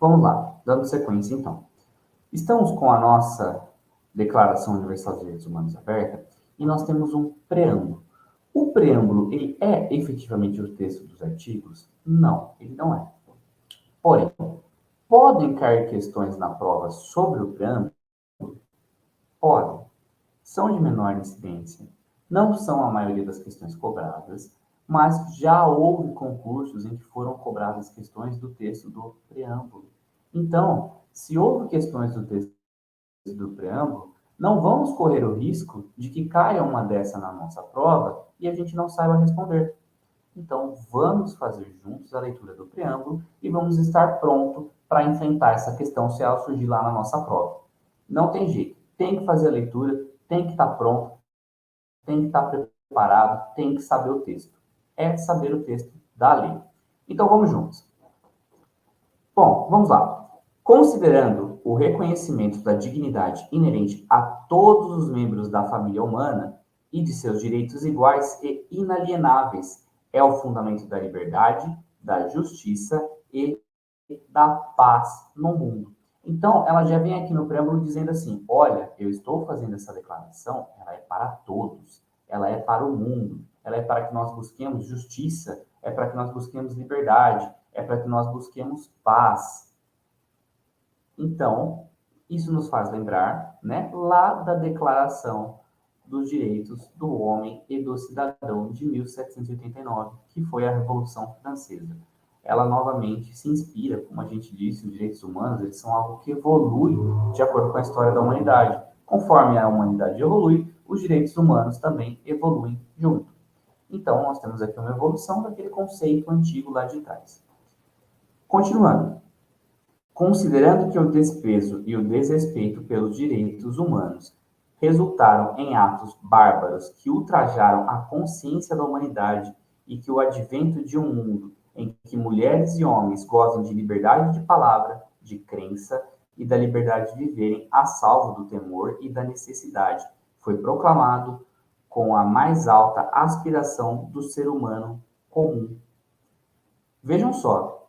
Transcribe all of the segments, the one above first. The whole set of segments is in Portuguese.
Vamos lá, dando sequência então. Estamos com a nossa Declaração Universal de Direitos Humanos aberta e nós temos um preâmbulo. O preâmbulo, ele é efetivamente o texto dos artigos? Não, ele não é. Porém, podem cair questões na prova sobre o preâmbulo? Podem. São de menor incidência. Não são a maioria das questões cobradas, mas já houve concursos em que foram cobradas questões do texto do preâmbulo. Então, se houve questões do texto do preâmbulo, não vamos correr o risco de que caia uma dessa na nossa prova e a gente não saiba responder. Então, vamos fazer juntos a leitura do preâmbulo e vamos estar pronto para enfrentar essa questão se ela surgir lá na nossa prova. Não tem jeito, tem que fazer a leitura, tem que estar pronto, tem que estar preparado, tem que saber o texto. É saber o texto da lei. Então, vamos juntos. Bom, vamos lá. Considerando o reconhecimento da dignidade inerente a todos os membros da família humana e de seus direitos iguais e inalienáveis, é o fundamento da liberdade, da justiça e da paz no mundo. Então, ela já vem aqui no preâmbulo dizendo assim: olha, eu estou fazendo essa declaração, ela é para todos, ela é para o mundo, ela é para que nós busquemos justiça, é para que nós busquemos liberdade, é para que nós busquemos paz. Então, isso nos faz lembrar, né, lá da Declaração dos Direitos do Homem e do Cidadão de 1789, que foi a Revolução Francesa. Ela novamente se inspira, como a gente disse, os direitos humanos, eles são algo que evolui de acordo com a história da humanidade. Conforme a humanidade evolui, os direitos humanos também evoluem junto. Então, nós temos aqui uma evolução daquele conceito antigo lá de trás. Continuando. Considerando que o desprezo e o desrespeito pelos direitos humanos resultaram em atos bárbaros que ultrajaram a consciência da humanidade e que o advento de um mundo em que mulheres e homens gozam de liberdade de palavra, de crença e da liberdade de viverem a salvo do temor e da necessidade foi proclamado com a mais alta aspiração do ser humano comum. Vejam só,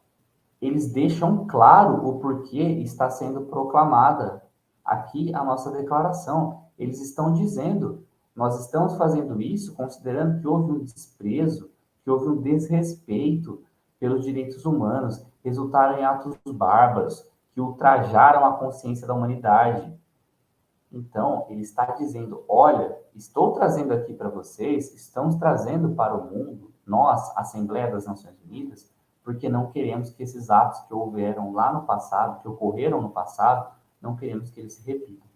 eles deixam claro o porquê está sendo proclamada aqui a nossa declaração. Eles estão dizendo, nós estamos fazendo isso considerando que houve um desprezo, que houve um desrespeito pelos direitos humanos, resultaram em atos bárbaros, que ultrajaram a consciência da humanidade. Então, ele está dizendo, olha, estou trazendo aqui para vocês, estamos trazendo para o mundo, nós, Assembleia das Nações Unidas, porque não queremos que esses atos que houveram lá no passado, que ocorreram no passado, não queremos que eles se repitam.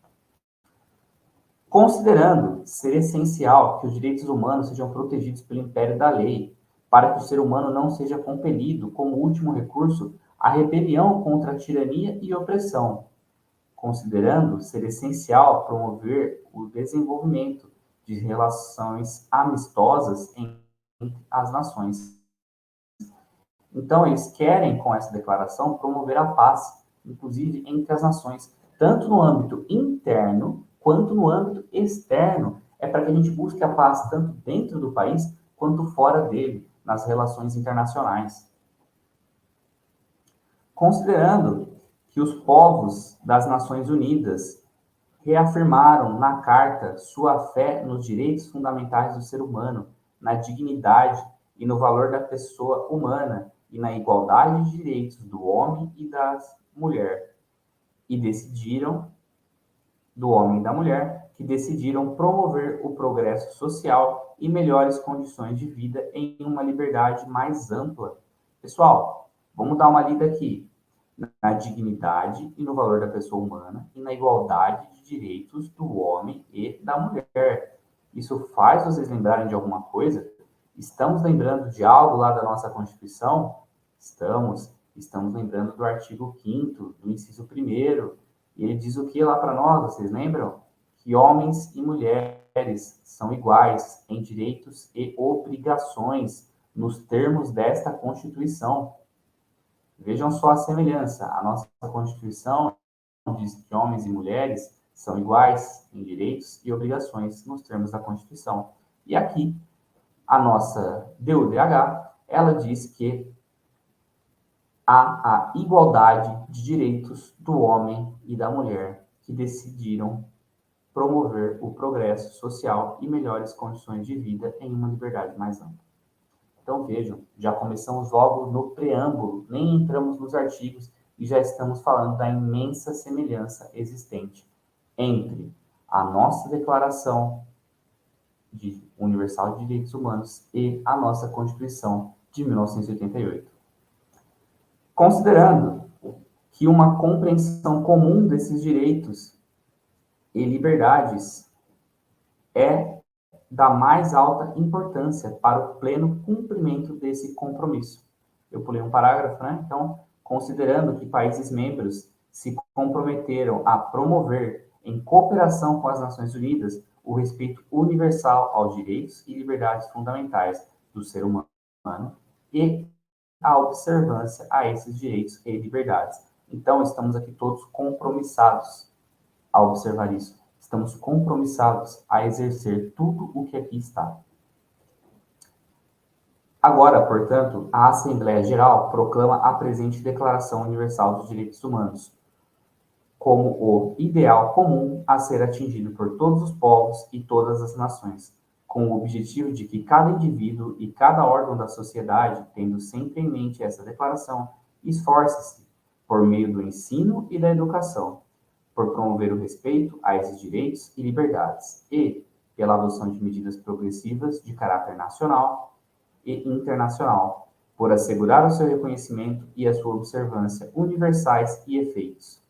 Considerando ser essencial que os direitos humanos sejam protegidos pelo império da lei, para que o ser humano não seja compelido, como último recurso, à rebelião contra a tirania e opressão, considerando ser essencial promover o desenvolvimento de relações amistosas entre as nações. Então, eles querem, com essa declaração, promover a paz, inclusive entre as nações, tanto no âmbito interno quanto no âmbito externo. É para que a gente busque a paz tanto dentro do país quanto fora dele, nas relações internacionais. Considerando que os povos das Nações Unidas reafirmaram na Carta sua fé nos direitos fundamentais do ser humano, na dignidade e no valor da pessoa humana e na igualdade de direitos do homem e da mulher, e decidiram, do homem e da mulher, que decidiram promover o progresso social e melhores condições de vida em uma liberdade mais ampla. Pessoal, vamos dar uma lida aqui. Na dignidade e no valor da pessoa humana e na igualdade de direitos do homem e da mulher. Isso faz vocês lembrarem de alguma coisa? Estamos lembrando de algo lá da nossa Constituição? Estamos lembrando do artigo 5º, do inciso 1º. E ele diz o que lá para nós, vocês lembram? Que homens e mulheres são iguais em direitos e obrigações nos termos desta Constituição. Vejam só a semelhança. A nossa Constituição diz que homens e mulheres são iguais em direitos e obrigações nos termos da Constituição. E aqui, a nossa DUDH, ela diz que a igualdade de direitos do homem e da mulher, que decidiram promover o progresso social e melhores condições de vida em uma liberdade mais ampla. Então, vejam, já começamos logo no preâmbulo, nem entramos nos artigos e já estamos falando da imensa semelhança existente entre a nossa Declaração Universal de Direitos Humanos e a nossa Constituição de 1988. Considerando que uma compreensão comum desses direitos e liberdades é da mais alta importância para o pleno cumprimento desse compromisso. Eu pulei um parágrafo, né? Então, considerando que países membros se comprometeram a promover, em cooperação com as Nações Unidas, o respeito universal aos direitos e liberdades fundamentais do ser humano e a observância a esses direitos e liberdades. Então, estamos aqui todos compromissados a observar isso. Estamos compromissados a exercer tudo o que aqui está. Agora, portanto, a Assembleia Geral proclama a presente Declaração Universal dos Direitos Humanos como o ideal comum a ser atingido por todos os povos e todas as nações, com o objetivo de que cada indivíduo e cada órgão da sociedade, tendo sempre em mente essa declaração, esforce-se, por meio do ensino e da educação, por promover o respeito a esses direitos e liberdades e pela adoção de medidas progressivas de caráter nacional e internacional, por assegurar o seu reconhecimento e a sua observância universais e efeitos,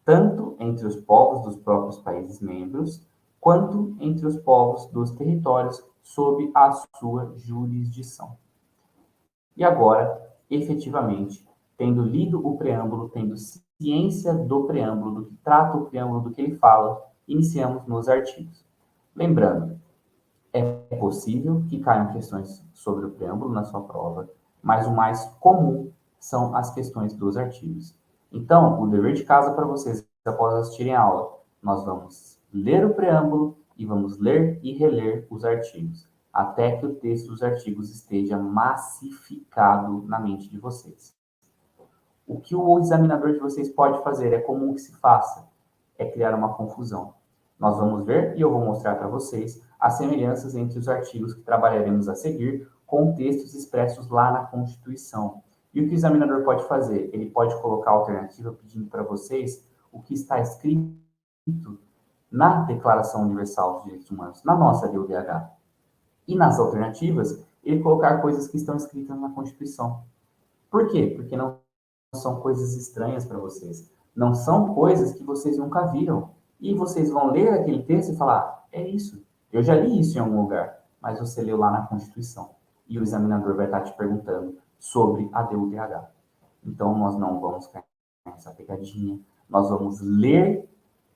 tanto entre os povos dos próprios países membros, quanto entre os povos dos territórios sob a sua jurisdição. E agora, efetivamente, tendo lido o preâmbulo, tendo ciência do preâmbulo, do que trata o preâmbulo, do que ele fala, iniciamos nos artigos. Lembrando, é possível que caiam questões sobre o preâmbulo na sua prova, mas o mais comum são as questões dos artigos. Então, o dever de casa para vocês, após assistirem a aula, nós vamos ler o preâmbulo e vamos ler e reler os artigos, até que o texto dos artigos esteja massificado na mente de vocês. O que o examinador de vocês pode fazer, é comum que se faça, é criar uma confusão. Nós vamos ver, e eu vou mostrar para vocês, as semelhanças entre os artigos que trabalharemos a seguir com textos expressos lá na Constituição. E o que o examinador pode fazer? Ele pode colocar a alternativa pedindo para vocês o que está escrito na Declaração Universal dos Direitos Humanos, na nossa DUDH. E nas alternativas, ele colocar coisas que estão escritas na Constituição. Por quê? Porque não são coisas estranhas para vocês. Não são coisas que vocês nunca viram. E vocês vão ler aquele texto e falar, é isso. Eu já li isso em algum lugar. Mas você leu lá na Constituição. E o examinador vai estar te perguntando sobre a DUDH. Então, nós não vamos cair nessa pegadinha. Nós vamos ler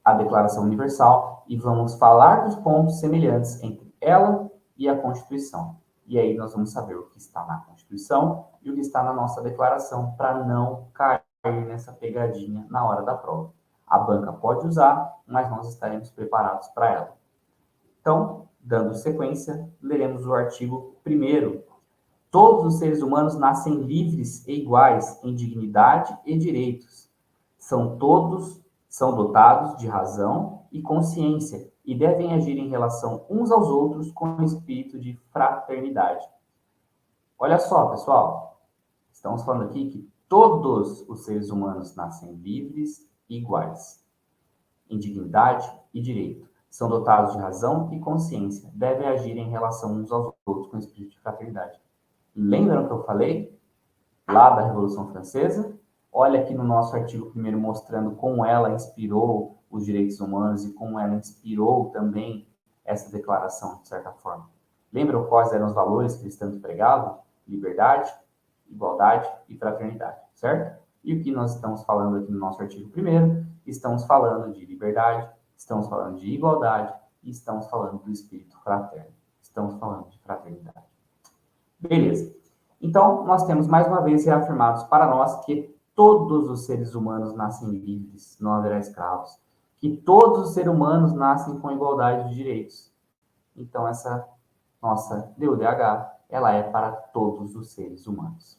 a Declaração Universal e vamos falar dos pontos semelhantes entre ela e a Constituição. E aí nós vamos saber o que está na Constituição e o que está na nossa declaração, para não cair nessa pegadinha na hora da prova. A banca pode usar, mas nós estaremos preparados para ela. Então, dando sequência, leremos o artigo 1º. Todos os seres humanos nascem livres e iguais em dignidade e direitos. São dotados de razão e consciência e devem agir em relação uns aos outros com espírito de fraternidade. Olha só, pessoal, estamos falando aqui que todos os seres humanos nascem livres e iguais, em dignidade e direito. São dotados de razão e consciência, devem agir em relação uns aos outros com espírito de fraternidade. Lembram que eu falei lá da Revolução Francesa? Olha aqui no nosso artigo 1º mostrando como ela inspirou os direitos humanos e como ela inspirou também essa declaração, de certa forma. Lembram quais eram os valores que eles tanto pregavam? Liberdade, igualdade e fraternidade, certo? E o que nós estamos falando aqui no nosso artigo 1º? Estamos falando de liberdade, estamos falando de igualdade e estamos falando do espírito fraterno. Estamos falando de fraternidade. Beleza. Então, nós temos mais uma vez reafirmados para nós que todos os seres humanos nascem livres, não haverá escravos. Que todos os seres humanos nascem com igualdade de direitos. Então, essa nossa DUDH, ela é para todos os seres humanos.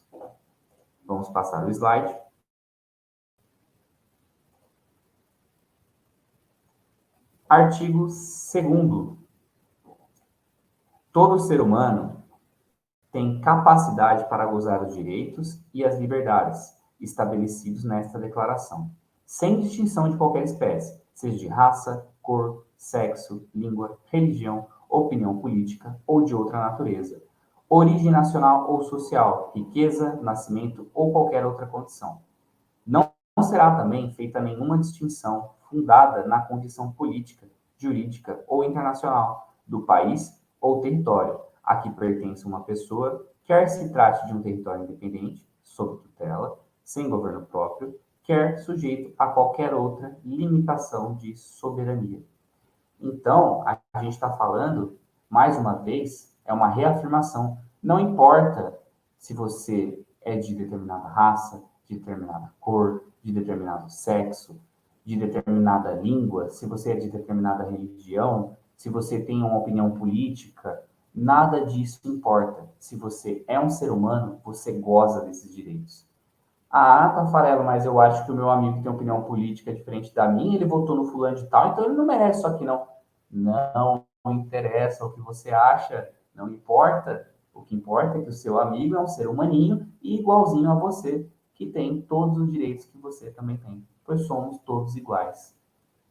Vamos passar o slide. Artigo 2º. Todo ser humano tem capacidade para gozar os direitos e as liberdades estabelecidos nesta declaração, sem distinção de qualquer espécie, seja de raça, cor, sexo, língua, religião, opinião política ou de outra natureza, origem nacional ou social, riqueza, nascimento ou qualquer outra condição. Não será também feita nenhuma distinção fundada na condição política, jurídica ou internacional do país ou território a que pertence uma pessoa, quer se trate de um território independente, sob tutela, sem governo próprio, quer sujeito a qualquer outra limitação de soberania. Então, a gente está falando, mais uma vez, é uma reafirmação. Não importa se você é de determinada raça, de determinada cor, de determinado sexo, de determinada língua, se você é de determinada religião, se você tem uma opinião política, nada disso importa. Se você é um ser humano, você goza desses direitos. Ah, Tafarelo, mas eu acho que o meu amigo tem opinião política diferente da minha, ele votou no fulano de tal, então ele não merece isso aqui, não. Não interessa o que você acha, não importa. O que importa é que o seu amigo é um ser humaninho e igualzinho a você, que tem todos os direitos que você também tem, pois somos todos iguais.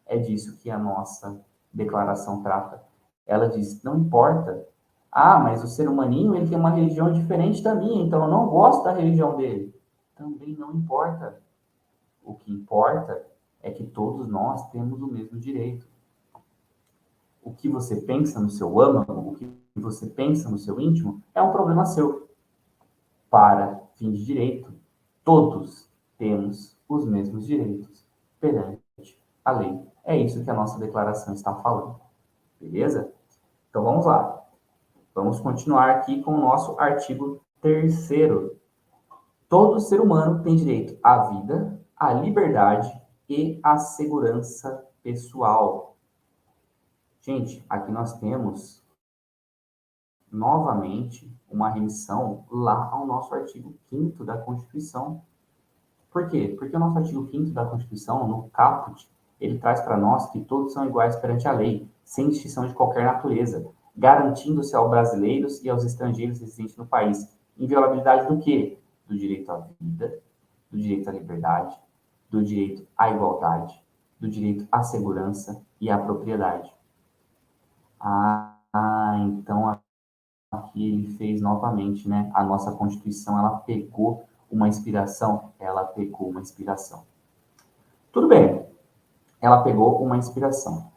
É disso que a nossa declaração trata. Ela diz, não importa. Ah, mas o ser humaninho, ele tem uma religião diferente da minha, então eu não gosto da religião dele. Também não importa. O que importa é que todos nós temos o mesmo direito. O que você pensa no seu âmago, o que você pensa no seu íntimo, é um problema seu. Para fins de direito, todos temos os mesmos direitos perante a lei. É isso que a nossa declaração está falando. Beleza? Então vamos lá. Vamos continuar aqui com o nosso artigo 3º. Todo ser humano tem direito à vida, à liberdade e à segurança pessoal. Gente, aqui nós temos novamente uma remissão lá ao nosso artigo 5º da Constituição. Por quê? Porque o nosso artigo 5º da Constituição, no caput, ele traz para nós que todos são iguais perante a lei, sem distinção de qualquer natureza, garantindo-se aos brasileiros e aos estrangeiros residentes no país inviolabilidade do quê? Do direito à vida, do direito à liberdade, do direito à igualdade, do direito à segurança e à propriedade. Então aqui ele fez novamente, né? A nossa Constituição, ela pegou uma inspiração. Tudo bem, ela pegou uma inspiração.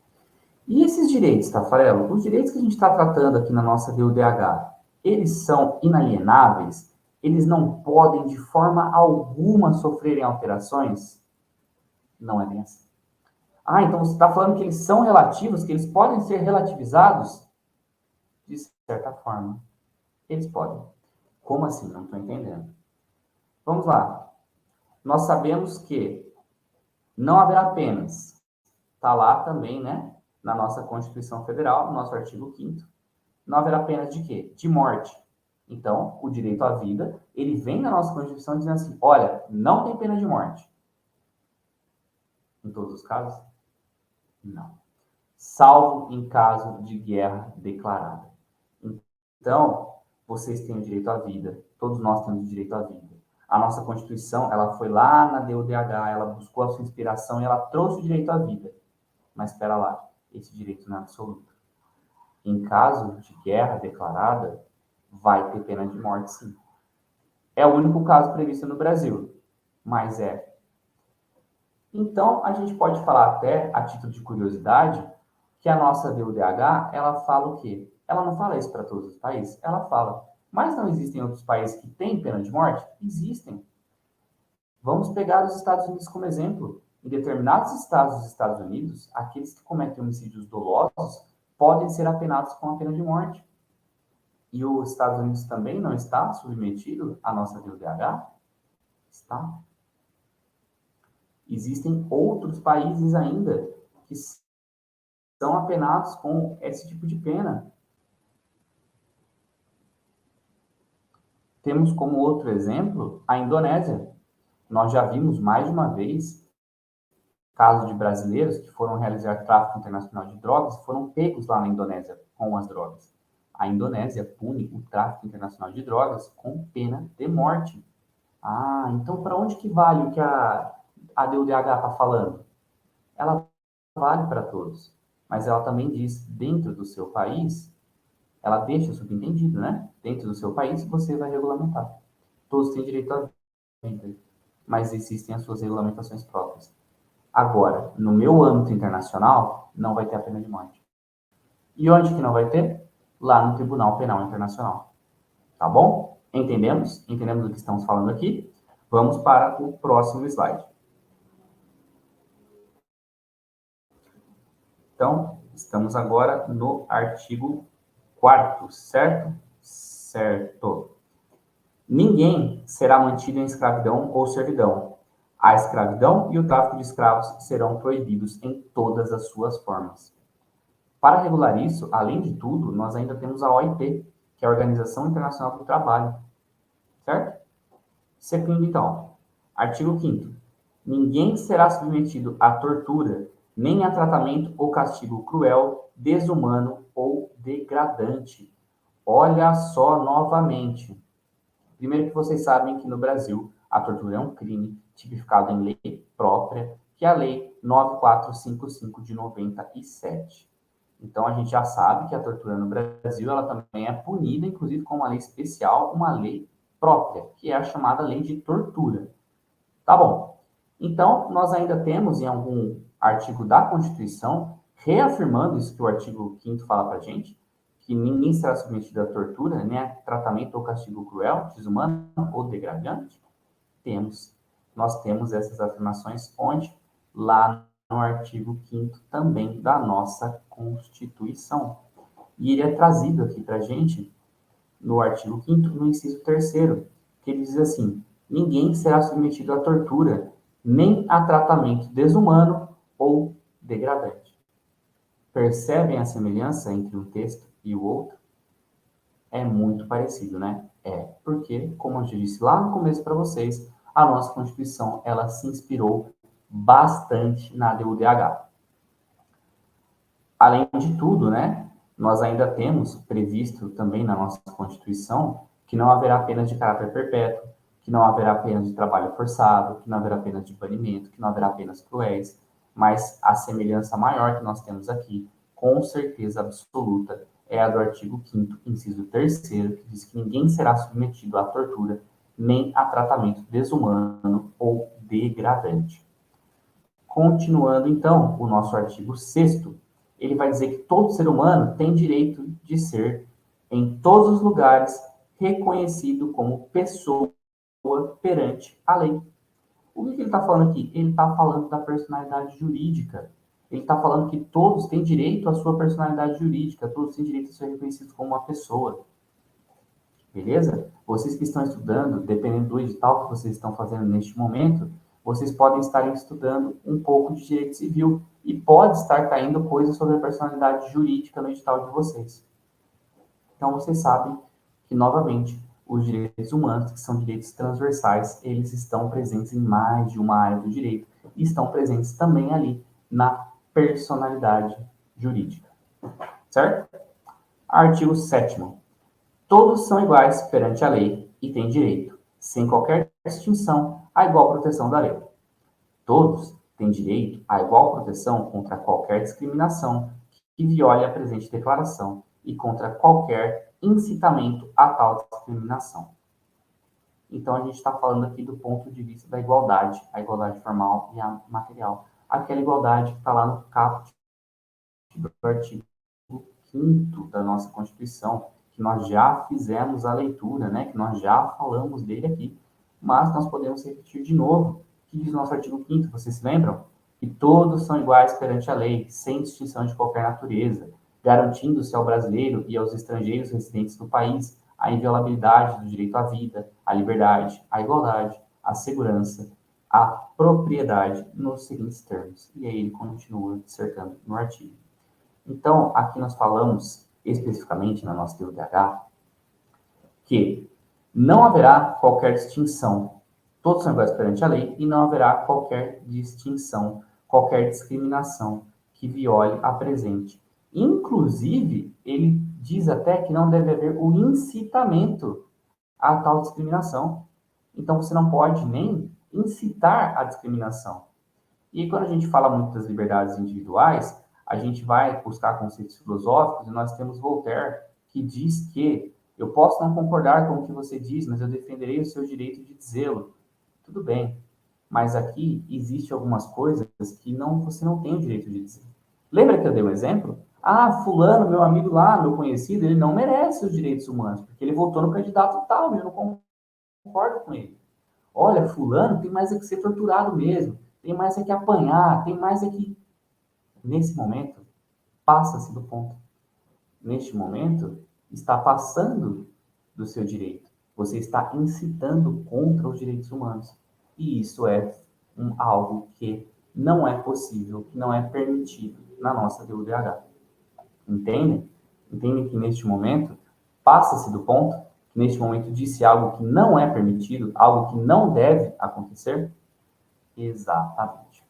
E esses direitos, Tafarelo, os direitos que a gente está tratando aqui na nossa DUDH, eles são inalienáveis? Eles não podem, de forma alguma, sofrerem alterações? Não é bem assim. Ah, então você está falando que eles são relativos, que eles podem ser relativizados? De certa forma, eles podem. Como assim? Não estou entendendo. Vamos lá. Nós sabemos que não haverá penas. Está lá também, né? Na nossa Constituição Federal, no nosso artigo 5º. Não haverá penas de quê? De morte. Então, o direito à vida, ele vem na nossa Constituição dizendo assim, olha, não tem pena de morte. Em todos os casos? Não. Salvo em caso de guerra declarada. Então, vocês têm o direito à vida. Todos nós temos o direito à vida. A nossa Constituição, ela foi lá na DUDH, ela buscou a sua inspiração e ela trouxe o direito à vida. Mas espera lá, esse direito não é absoluto. Em caso de guerra declarada, vai ter pena de morte, sim. É o único caso previsto no Brasil, mas é. Então, a gente pode falar até, a título de curiosidade, que a nossa DUDH, ela fala o quê? Ela não fala isso para todos os países, ela fala, mas não existem outros países que têm pena de morte? Existem. Vamos pegar os Estados Unidos como exemplo. Em determinados estados dos Estados Unidos, aqueles que cometem homicídios dolosos podem ser apenados com a pena de morte. E os Estados Unidos também não está submetido à nossa DUDH? Está. Existem outros países ainda que são apenados com esse tipo de pena. Temos como outro exemplo a Indonésia. Nós já vimos mais de uma vez casos de brasileiros que foram realizar tráfico internacional de drogas e foram pegos lá na Indonésia com as drogas. A Indonésia pune o tráfico internacional de drogas com pena de morte. Ah, então para onde que vale o que a DUDH está falando? Ela vale para todos, mas ela também diz, dentro do seu país, ela deixa subentendido, né? Dentro do seu país, você vai regulamentar. Todos têm direito à vida, mas existem as suas regulamentações próprias. Agora, no meu âmbito internacional, não vai ter a pena de morte. E onde que não vai ter? Lá no Tribunal Penal Internacional. Tá bom? Entendemos? Entendemos o que estamos falando aqui? Vamos para o próximo slide. Então, estamos agora no artigo 4º, certo? Certo. Ninguém será mantido em escravidão ou servidão. A escravidão e o tráfico de escravos serão proibidos em todas as suas formas. Para regular isso, além de tudo, nós ainda temos a OIT, que é a Organização Internacional do Trabalho, certo? Seguindo então, artigo 5º. Ninguém será submetido à tortura, nem a tratamento ou castigo cruel, desumano ou degradante. Olha só novamente. Primeiro que vocês sabem que no Brasil a tortura é um crime tipificado em lei própria, que é a Lei 9455 de 97. Então a gente já sabe que a tortura no Brasil ela também é punida, inclusive com uma lei especial, uma lei própria, que é a chamada lei de tortura. Tá bom. Então nós ainda temos em algum artigo da Constituição reafirmando isso que o artigo 5º fala para a gente, que ninguém será submetido à tortura, nem a tratamento ou castigo cruel, desumano ou degradante. Nós temos essas afirmações onde? Lá no artigo 5º também da nossa Constituição. E ele é trazido aqui para a gente no artigo 5º, no inciso 3º, que ele diz assim: ninguém será submetido à tortura, nem a tratamento desumano ou degradante. Percebem a semelhança entre um texto e o outro? É muito parecido, né? É, porque, como eu disse lá no começo para vocês, a nossa Constituição, ela se inspirou bastante na DUDH. Além de tudo, né, nós ainda temos previsto também na nossa Constituição que não haverá penas de caráter perpétuo, que não haverá penas de trabalho forçado, que não haverá penas de banimento, que não haverá penas cruéis, mas a semelhança maior que nós temos aqui, com certeza absoluta, é a do artigo 5º, inciso 3º, que diz que ninguém será submetido à tortura nem a tratamento desumano ou degradante. Continuando, então, o nosso artigo 6º, ele vai dizer que todo ser humano tem direito de ser, em todos os lugares, reconhecido como pessoa perante a lei. O que ele está falando aqui? Ele está falando da personalidade jurídica. Ele está falando que todos têm direito à sua personalidade jurídica, todos têm direito a ser reconhecidos como uma pessoa. Beleza? Vocês que estão estudando, dependendo do edital que vocês estão fazendo neste momento, vocês podem estar estudando um pouco de direito civil e pode estar caindo coisas sobre a personalidade jurídica no edital de vocês. Então, vocês sabem que, novamente, os direitos humanos, que são direitos transversais, eles estão presentes em mais de uma área do direito e estão presentes também ali na personalidade jurídica. Certo? Artigo 7º. Todos são iguais perante a lei e têm direito, sem qualquer distinção, à igual proteção da lei. Todos têm direito à igual proteção contra qualquer discriminação que viole a presente declaração e contra qualquer incitamento a tal discriminação. Então, a gente está falando aqui do ponto de vista da igualdade, a igualdade formal e a material. Aquela igualdade que está lá no caput do artigo 5º da nossa Constituição, que nós já fizemos a leitura, né, que nós já falamos dele aqui, mas nós podemos repetir de novo. O que diz o nosso artigo 5º? Vocês se lembram? Que todos são iguais perante a lei, sem distinção de qualquer natureza, garantindo-se ao brasileiro e aos estrangeiros residentes do país a inviolabilidade do direito à vida, à liberdade, à igualdade, à segurança, à propriedade, nos seguintes termos. E aí ele continua dissertando no artigo. Então, aqui nós falamos especificamente na nossa DUDH que Não haverá qualquer distinção. Todos são iguais perante a lei e não haverá qualquer distinção, qualquer discriminação que viole a presente. Inclusive, ele diz até que não deve haver o incitamento a tal discriminação. Então, você não pode nem incitar a discriminação. E quando a gente fala muito das liberdades individuais, a gente vai buscar conceitos filosóficos e nós temos Voltaire, que diz que eu posso não concordar com o que você diz, mas eu defenderei o seu direito de dizê-lo. Tudo bem, mas aqui existe algumas coisas que você não tem o direito de dizer. Lembra que eu dei um exemplo? Ah, fulano, meu amigo lá, meu conhecido, ele não merece os direitos humanos, porque ele votou no candidato tal, eu não concordo com ele. Olha, fulano tem mais é que ser torturado mesmo, tem mais é que apanhar, tem mais é que... Nesse momento, passa-se do ponto. Neste momento, está passando do seu direito. Você está incitando contra os direitos humanos. E isso é algo que não é possível, que não é permitido na nossa DUDH. Entendem? Entendem que neste momento, passa-se do ponto, que neste momento disse algo que não é permitido, algo que não deve acontecer? Exatamente.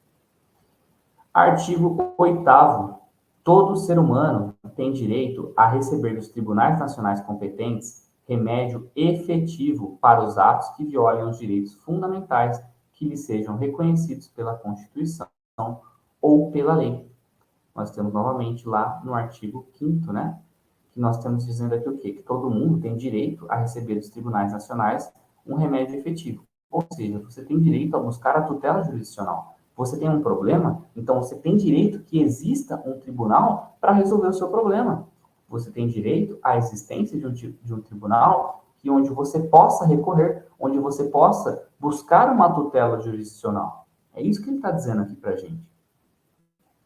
Artigo 8º. Todo ser humano tem direito a receber dos tribunais nacionais competentes remédio efetivo para os atos que violem os direitos fundamentais que lhe sejam reconhecidos pela Constituição ou pela lei. Nós temos novamente lá no artigo 5º, né? Que nós estamos dizendo aqui o quê? Que todo mundo tem direito a receber dos tribunais nacionais um remédio efetivo. Ou seja, você tem direito a buscar a tutela jurisdicional. Você tem um problema, então você tem direito que exista um tribunal para resolver o seu problema. Você tem direito à existência de um tribunal onde você possa recorrer, onde você possa buscar uma tutela jurisdicional. É isso que ele está dizendo aqui para a gente,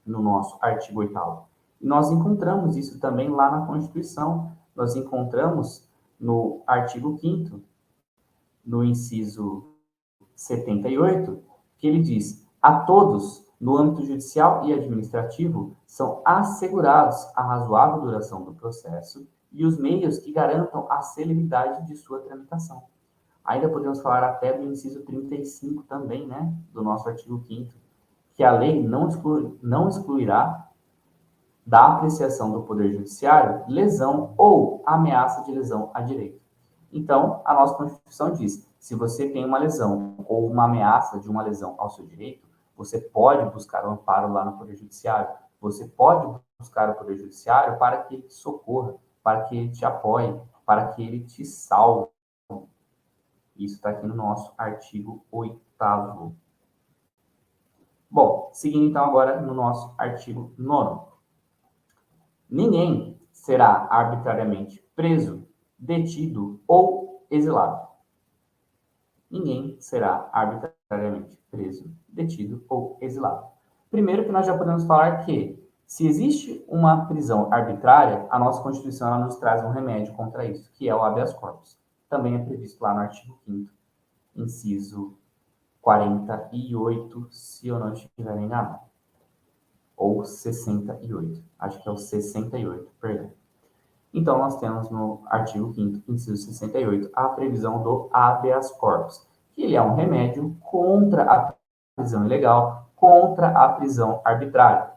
no nosso artigo 8º. E nós encontramos isso também lá na Constituição. Nós encontramos no artigo 5º, no inciso 78, que ele diz: a todos, no âmbito judicial e administrativo, são assegurados a razoável duração do processo e os meios que garantam a celeridade de sua tramitação. Ainda podemos falar até do inciso 35 também, né, do nosso artigo 5º, que a lei não excluirá da apreciação do Poder Judiciário lesão ou ameaça de lesão a direito. Então, a nossa Constituição diz: se você tem uma lesão ou uma ameaça de uma lesão ao seu direito, você pode buscar um amparo lá no Poder Judiciário. Você pode buscar o Poder Judiciário para que ele te socorra, para que ele te apoie, para que ele te salve. Isso está aqui no nosso artigo 8º. Bom, seguindo então agora no nosso artigo 9º. Ninguém será arbitrariamente preso, detido ou exilado. Ninguém será arbitrariamente preso, detido ou exilado. Primeiro que nós já podemos falar que, se existe uma prisão arbitrária, a nossa Constituição ela nos traz um remédio contra isso, que é o habeas corpus. Também é previsto lá no artigo 5º, inciso 48, se eu não estiver enganado. Ou 68. Acho que é o 68, perdão. Então, nós temos no artigo 5º, inciso 68, a previsão do habeas corpus, que ele é um remédio contra a prisão ilegal, contra a prisão arbitrária,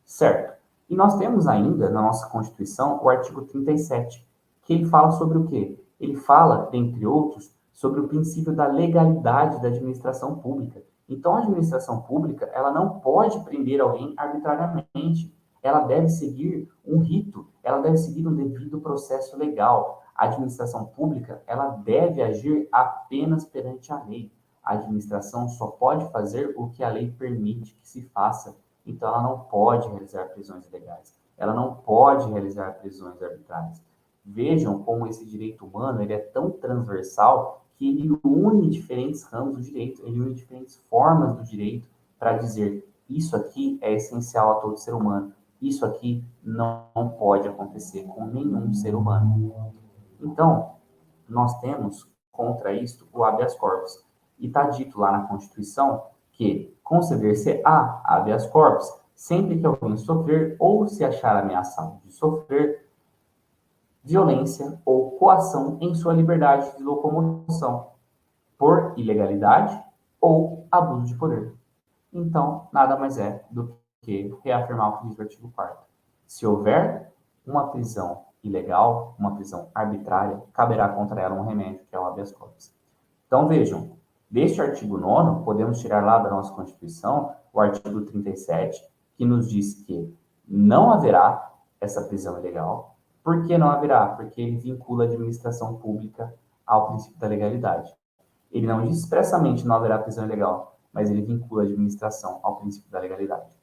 certo? E nós temos ainda, na nossa Constituição, o artigo 37, que ele fala sobre o quê? Ele fala, dentre outros, sobre o princípio da legalidade da administração pública. Então, a administração pública, ela não pode prender alguém arbitrariamente. Ela deve seguir um rito, ela deve seguir um devido processo legal. A administração pública, ela deve agir apenas perante a lei. A administração só pode fazer o que a lei permite que se faça. Então, ela não pode realizar prisões ilegais. Ela não pode realizar prisões arbitrárias. Vejam como esse direito humano ele é tão transversal que ele une diferentes ramos do direito, ele une diferentes formas do direito para dizer isso aqui é essencial a todo ser humano, isso aqui não pode acontecer com nenhum ser humano. Então, nós temos contra isto o habeas corpus. E está dito lá na Constituição que conceder-se-á habeas corpus sempre que alguém sofrer ou se achar ameaçado de sofrer violência ou coação em sua liberdade de locomoção, por ilegalidade ou abuso de poder. Então, nada mais é do que reafirmar o que diz o artigo 4º. Se houver uma prisão ilegal, uma prisão arbitrária, caberá contra ela um remédio, que é o habeas corpus. Então, vejam, deste artigo 9º, podemos tirar lá da nossa Constituição o artigo 37, que nos diz que não haverá essa prisão ilegal. Por que não haverá? Porque ele vincula a administração pública ao princípio da legalidade. Ele não diz expressamente não haverá prisão ilegal, mas ele vincula a administração ao princípio da legalidade.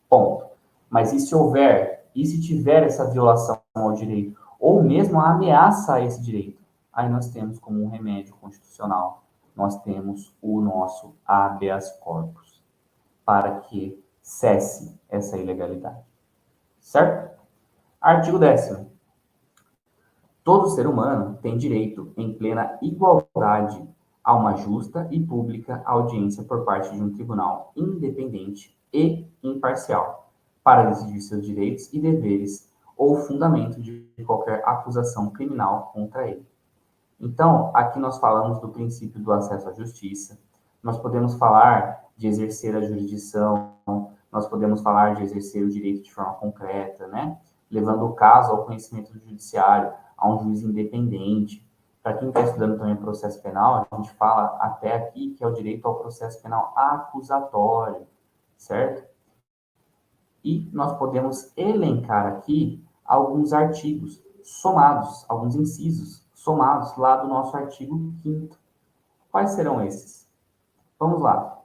Ponto. Mas e se houver, e se tiver essa violação ao direito, ou mesmo a ameaça a esse direito? Aí nós temos como um remédio constitucional, nós temos o nosso habeas corpus, para que cesse essa ilegalidade. Certo? Artigo 10º. Todo ser humano tem direito, em plena igualdade, a uma justa e pública audiência por parte de um tribunal independente e imparcial, para decidir seus direitos e deveres ou fundamento de qualquer acusação criminal contra ele. Então, aqui nós falamos do princípio do acesso à justiça, nós podemos falar de exercer a jurisdição, nós podemos falar de exercer o direito de forma concreta, né? Levando o caso ao conhecimento do judiciário, a um juiz independente. Para quem está estudando também processo penal, a gente fala até aqui que é o direito ao processo penal acusatório, certo? E nós podemos elencar aqui alguns artigos somados, alguns incisos somados lá do nosso artigo 5º. Quais serão esses? Vamos lá.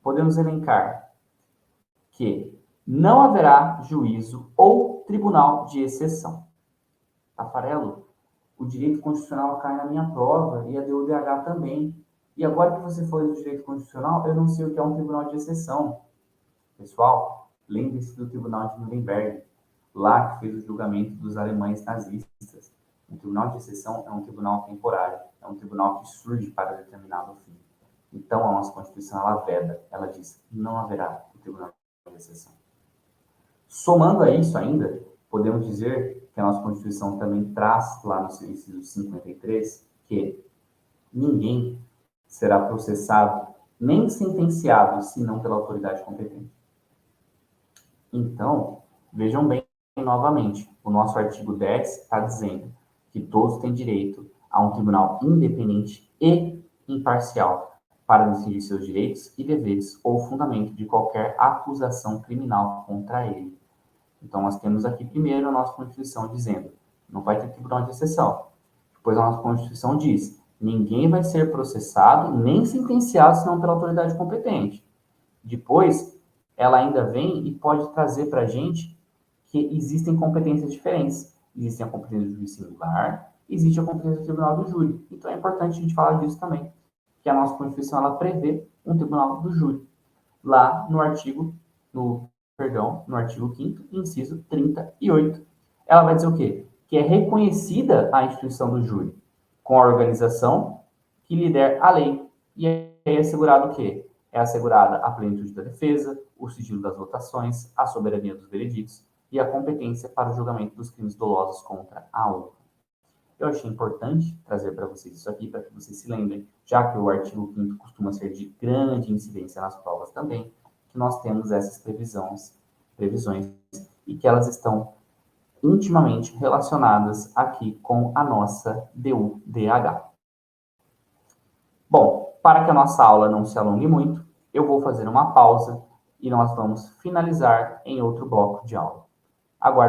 Podemos elencar que não haverá juízo ou tribunal de exceção. Tafarelo, o direito constitucional cai na minha prova e a DUDH também. E agora que você falou do direito constitucional, eu não sei o que é um tribunal de exceção. Pessoal, lembre-se do Tribunal de Nuremberg, lá que fez o julgamento dos alemães nazistas. Um tribunal de exceção é um tribunal temporário, é um tribunal que surge para determinado fim. Então, a nossa Constituição, ela veda, ela diz, não haverá um tribunal de exceção. Somando a isso ainda, podemos dizer que a nossa Constituição também traz lá no seu inciso 53 que ninguém será processado nem sentenciado senão pela autoridade competente. Então, vejam bem novamente, o nosso artigo 10 está dizendo que todos têm direito a um tribunal independente e imparcial para decidir seus direitos e deveres ou fundamento de qualquer acusação criminal contra ele. Então, nós temos aqui primeiro a nossa Constituição dizendo não vai ter tribunal de exceção. Depois a nossa Constituição diz ninguém vai ser processado nem sentenciado senão pela autoridade competente. Depois, ela ainda vem e pode trazer para a gente que existem competências diferentes. Existe a competência do juiz singular, existe a competência do tribunal do júri. Então, é importante a gente falar disso também, que a nossa Constituição ela prevê um tribunal do júri. Lá no artigo 5º, inciso 38. Ela vai dizer o quê? Que é reconhecida a instituição do júri com a organização que lhe der a lei. E é assegurado o quê? É assegurada a plenitude da defesa, o sigilo das votações, a soberania dos vereditos e a competência para o julgamento dos crimes dolosos contra a honra. Eu achei importante trazer para vocês isso aqui, para que vocês se lembrem, já que o artigo 5º costuma ser de grande incidência nas provas também, que nós temos essas previsões e que elas estão intimamente relacionadas aqui com a nossa DUDH. Bom, para que a nossa aula não se alongue muito, eu vou fazer uma pausa e nós vamos finalizar em outro bloco de aula. Aguarde